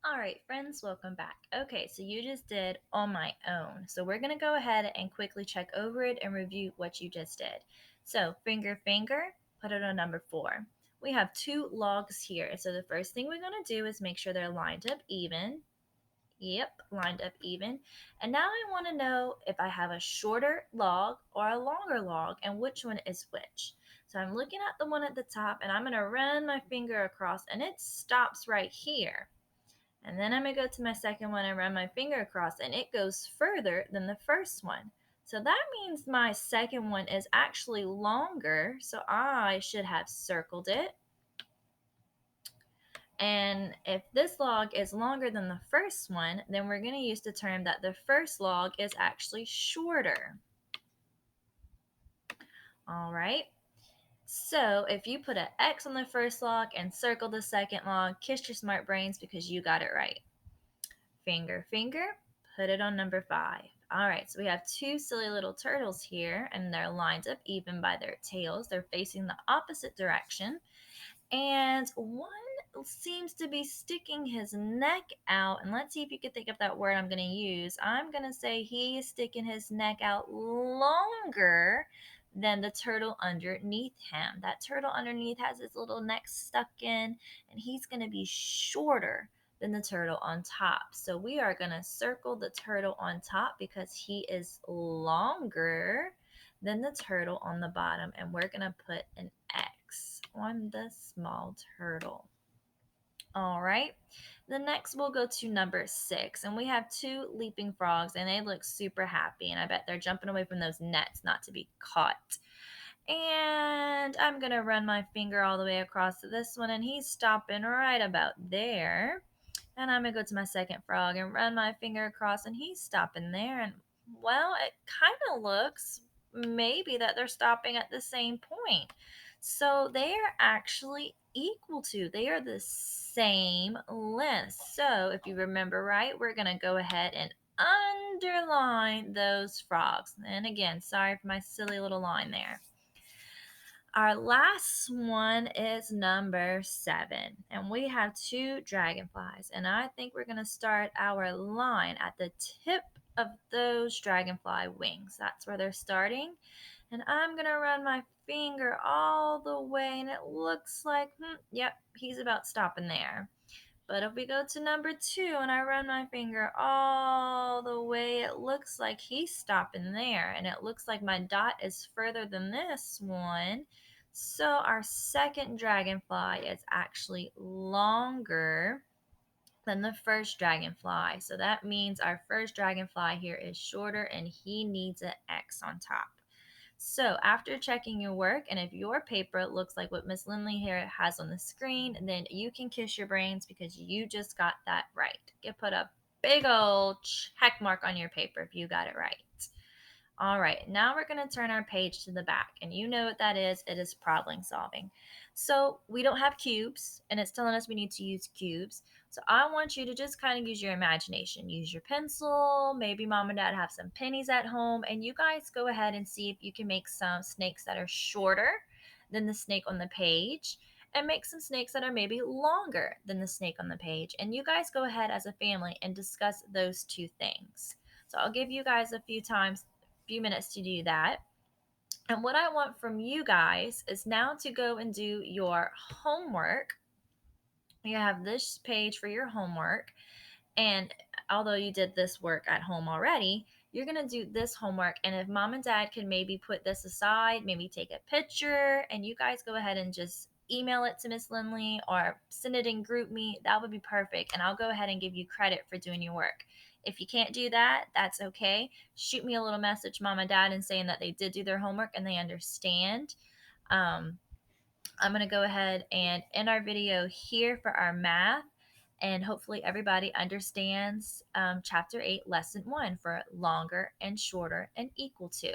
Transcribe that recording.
All right, friends, welcome back. Okay, so you just did on my own. So we're going to go ahead and quickly check over it and review what you just did. So finger, finger, put it on number 4. We have two logs here. So the first thing we're going to do is make sure they're lined up even. Yep, lined up even. And now I want to know if I have a shorter log or a longer log and which one is which. So I'm looking at the one at the top and I'm going to run my finger across and it stops right here. And then I'm going to go to my second one and run my finger across, and it goes further than the first one. So that means my second one is actually longer, so I should have circled it. And if this log is longer than the first one, then we're going to use the term that the first log is actually shorter. All right. So if you put an X on the first log and circle the second log, kiss your smart brains because you got it right. Finger, finger, put it on number 5. All right, so we have two silly little turtles here, and they're lined up even by their tails. They're facing the opposite direction, and one seems to be sticking his neck out. And let's see if you can think of that word I'm going to use. I'm going to say he is sticking his neck out longer than the turtle underneath him. That turtle underneath has his little neck stuck in, and he's going to be shorter than the turtle on top. So we are going to circle the turtle on top because he is longer than the turtle on the bottom, and we're going to put an X on the small turtle. All right. The next we'll go to number 6, and we have two leaping frogs, and they look super happy, and I bet they're jumping away from those nets not to be caught. And I'm going to run my finger all the way across to this one, and he's stopping right about there. And I'm going to go to my second frog and run my finger across, and he's stopping there. And, well, it kind of looks maybe that they're stopping at the same point. So they are actually equal to, they are the same length. So if you remember right, we're going to go ahead and underline those frogs. And again, sorry for my silly little line there. Our last one is number 7, and we have two dragonflies. And I think we're going to start our line at the tip of those dragonfly wings. That's where they're starting. And I'm going to run my finger all the way, and it looks like, yep, he's about stopping there. But if we go to number 2 and I run my finger all the way, it looks like he's stopping there. And it looks like my dot is further than this one. So our second dragonfly is actually longer than the first dragonfly. So that means our first dragonfly here is shorter and he needs an X on top. So after checking your work, and if your paper looks like what Miss Lindley here has on the screen, then you can kiss your brains because you just got that right. You put a big old check mark on your paper if you got it right. All right, now we're going to turn our page to the back, and you know what that is. It is problem solving. So we don't have cubes, and it's telling us we need to use cubes. So I want you to just kind of use your imagination. Use your pencil. Maybe mom and dad have some pennies at home, and you guys go ahead and see if you can make some snakes that are shorter than the snake on the page, and make some snakes that are maybe longer than the snake on the page. And you guys go ahead as a family and discuss those two things. So I'll give you guys a few minutes to do that. And what I want from you guys is now to go and do your homework. You have this page for your homework. And although you did this work at home already, you're going to do this homework. And if mom and dad can maybe put this aside, maybe take a picture, and you guys go ahead and just email it to Miss Lindley or send it in group me, that would be perfect. And I'll go ahead and give you credit for doing your work. If you can't do that, that's okay. Shoot me a little message, mom and dad, and saying that they did do their homework and they understand. Um, I'm going to go ahead and end our video here for our math. And hopefully everybody understands Chapter 8, Lesson 1 for longer and shorter and equal to.